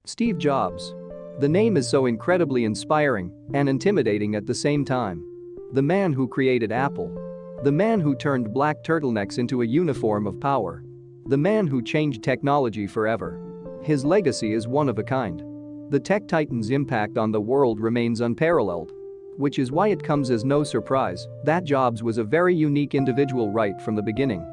Steve Jobs. The name is so incredibly inspiring and intimidating at the same time. The man who created Apple. The man who turned black turtlenecks into a uniform of power. The man who changed technology forever. His legacy is one of a kind. The tech titan's impact on the world remains unparalleled. Which is why it comes as no surprise that Jobs was a very unique individual right from the beginning.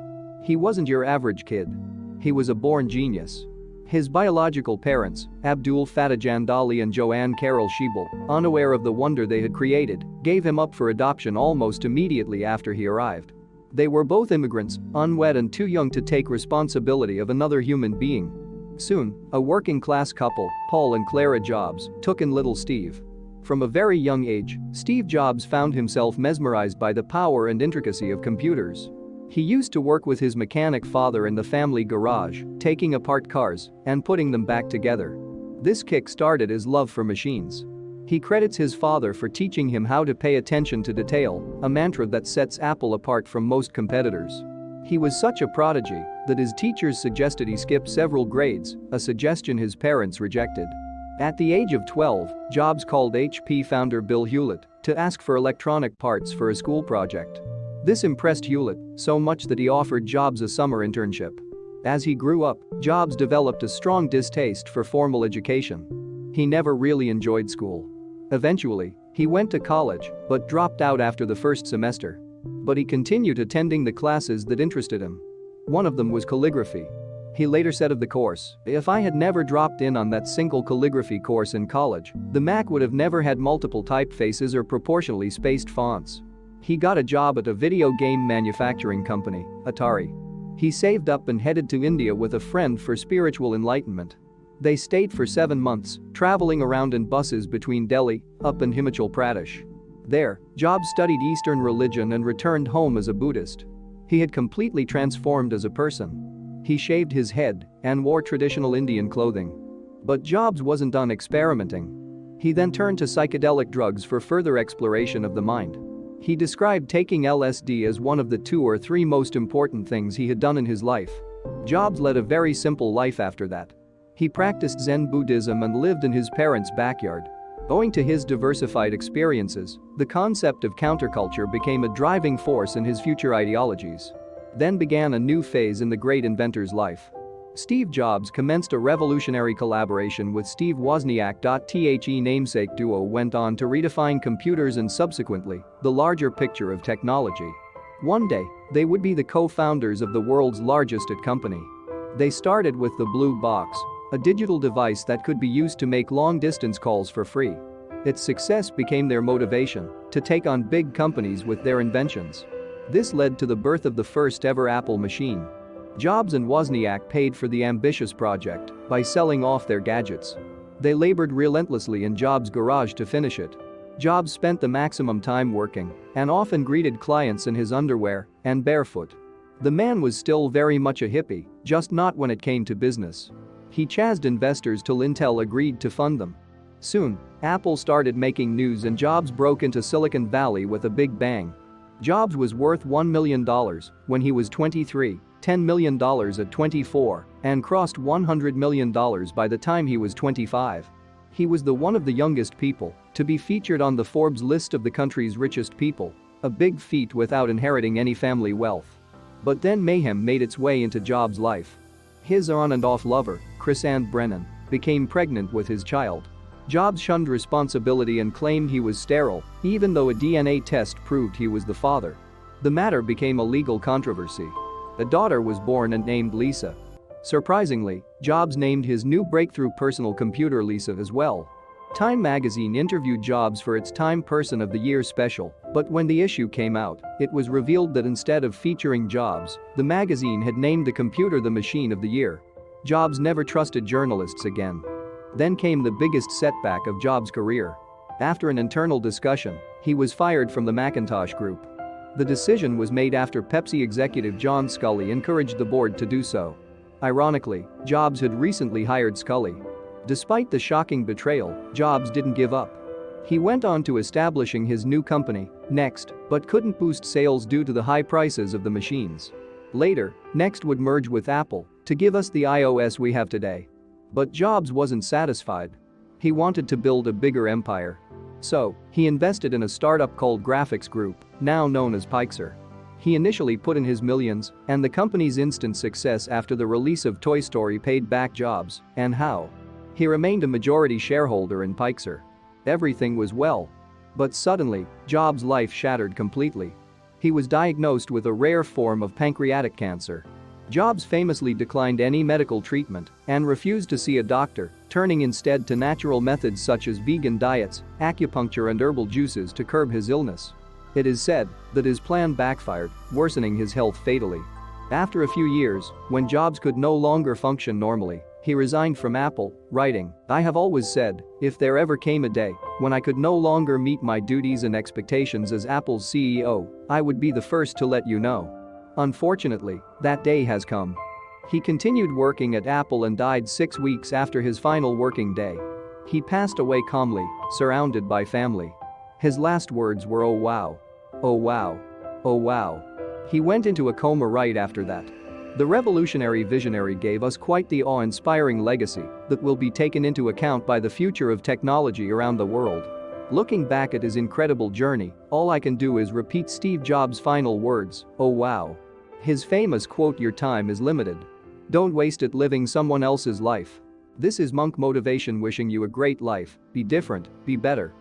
He wasn't your average kid. He was a born genius. His biological parents, Abdul Fattah Jandali and Joanne Carroll Schiebel, unaware of the wonder they had created, gave him up for adoption almost immediately after he arrived. They were both immigrants, unwed and too young to take responsibility of another human being. Soon, a working-class couple, Paul and Clara Jobs, took in little Steve. From a very young age, Steve Jobs found himself mesmerized by the power and intricacy of computers. He used to work with his mechanic father in the family garage, taking apart cars and putting them back together. This kick-started his love for machines. He credits his father for teaching him how to pay attention to detail, a mantra that sets Apple apart from most competitors. He was such a prodigy that his teachers suggested he skip several grades, a suggestion his parents rejected. At the age of 12, Jobs called HP founder Bill Hewlett to ask for electronic parts for a school project. This impressed Hewlett so much that he offered Jobs a summer internship. As he grew up, Jobs developed a strong distaste for formal education. He never really enjoyed school. Eventually, he went to college but dropped out after the first semester. But he continued attending the classes that interested him. One of them was calligraphy. He later said of the course, "If I had never dropped in on that single calligraphy course in college, the Mac would have never had multiple typefaces or proportionally spaced fonts." He got a job at a video game manufacturing company, Atari. He saved up and headed to India with a friend for spiritual enlightenment. They stayed for 7 months, traveling around in buses between Delhi, up and Himachal Pradesh. There, Jobs studied Eastern religion and returned home as a Buddhist. He had completely transformed as a person. He shaved his head and wore traditional Indian clothing. But Jobs wasn't done experimenting. He then turned to psychedelic drugs for further exploration of the mind. He described taking LSD as one of the 2 or 3 most important things he had done in his life. Jobs led a very simple life after that. He practiced Zen Buddhism and lived in his parents' backyard. Owing to his diversified experiences, the concept of counterculture became a driving force in his future ideologies. Then began a new phase in the great inventor's life. Steve Jobs commenced a revolutionary collaboration with Steve Wozniak. The namesake duo went on to redefine computers and subsequently, the larger picture of technology. One day, they would be the co-founders of the world's largest company. They started with the Blue Box, a digital device that could be used to make long-distance calls for free. Its success became their motivation to take on big companies with their inventions. This led to the birth of the first ever Apple machine. Jobs and Wozniak paid for the ambitious project by selling off their gadgets. They labored relentlessly in Jobs' garage to finish it. Jobs spent the maximum time working and often greeted clients in his underwear and barefoot. The man was still very much a hippie, just not when it came to business. He chased investors till Intel agreed to fund them. Soon, Apple started making news and Jobs broke into Silicon Valley with a big bang. Jobs was worth $1 million when he was 23, $10 million at 24, and crossed $100 million by the time he was 25. He was one of the youngest people to be featured on the Forbes list of the country's richest people, a big feat without inheriting any family wealth. But then mayhem made its way into Jobs' life. His on and off lover, Chris-Ann Brennan, became pregnant with his child. Jobs shunned responsibility and claimed he was sterile, even though a DNA test proved he was the father. The matter became a legal controversy. A daughter was born and named Lisa. Surprisingly, Jobs named his new breakthrough personal computer Lisa as well. Time magazine interviewed Jobs for its Time Person of the Year special, but when the issue came out, it was revealed that instead of featuring Jobs, the magazine had named the computer the Machine of the Year. Jobs never trusted journalists again. Then came the biggest setback of Jobs' career. After an internal discussion, he was fired from the Macintosh Group. The decision was made after Pepsi executive John Sculley encouraged the board to do so. Ironically, Jobs had recently hired Sculley. Despite the shocking betrayal, Jobs didn't give up. He went on to establishing his new company, Next, but couldn't boost sales due to the high prices of the machines. Later, Next would merge with Apple to give us the iOS we have today. But Jobs wasn't satisfied. He wanted to build a bigger empire. So, he invested in a startup called Graphics Group, now known as Pixar. He initially put in his millions, and the company's instant success after the release of Toy Story paid back Jobs, and how. He remained a majority shareholder in Pixar. Everything was well. But suddenly, Jobs' life shattered completely. He was diagnosed with a rare form of pancreatic cancer. Jobs famously declined any medical treatment and refused to see a doctor, turning instead to natural methods such as vegan diets, acupuncture and herbal juices to curb his illness. It is said that his plan backfired, worsening his health fatally. After a few years, when Jobs could no longer function normally, he resigned from Apple, writing, "I have always said, if there ever came a day when I could no longer meet my duties and expectations as Apple's CEO, I would be the first to let you know." Unfortunately, that day has come. He continued working at Apple and died 6 weeks after his final working day. He passed away calmly, surrounded by family. His last words were, "Oh wow. Oh wow. Oh wow." He went into a coma right after that. The revolutionary visionary gave us quite the awe-inspiring legacy that will be taken into account by the future of technology around the world. Looking back at his incredible journey, all I can do is repeat Steve Jobs' final words, "Oh wow." His famous quote, "Your time is limited. Don't waste it living someone else's life." This is Monk Motivation wishing you a great life, be different, be better.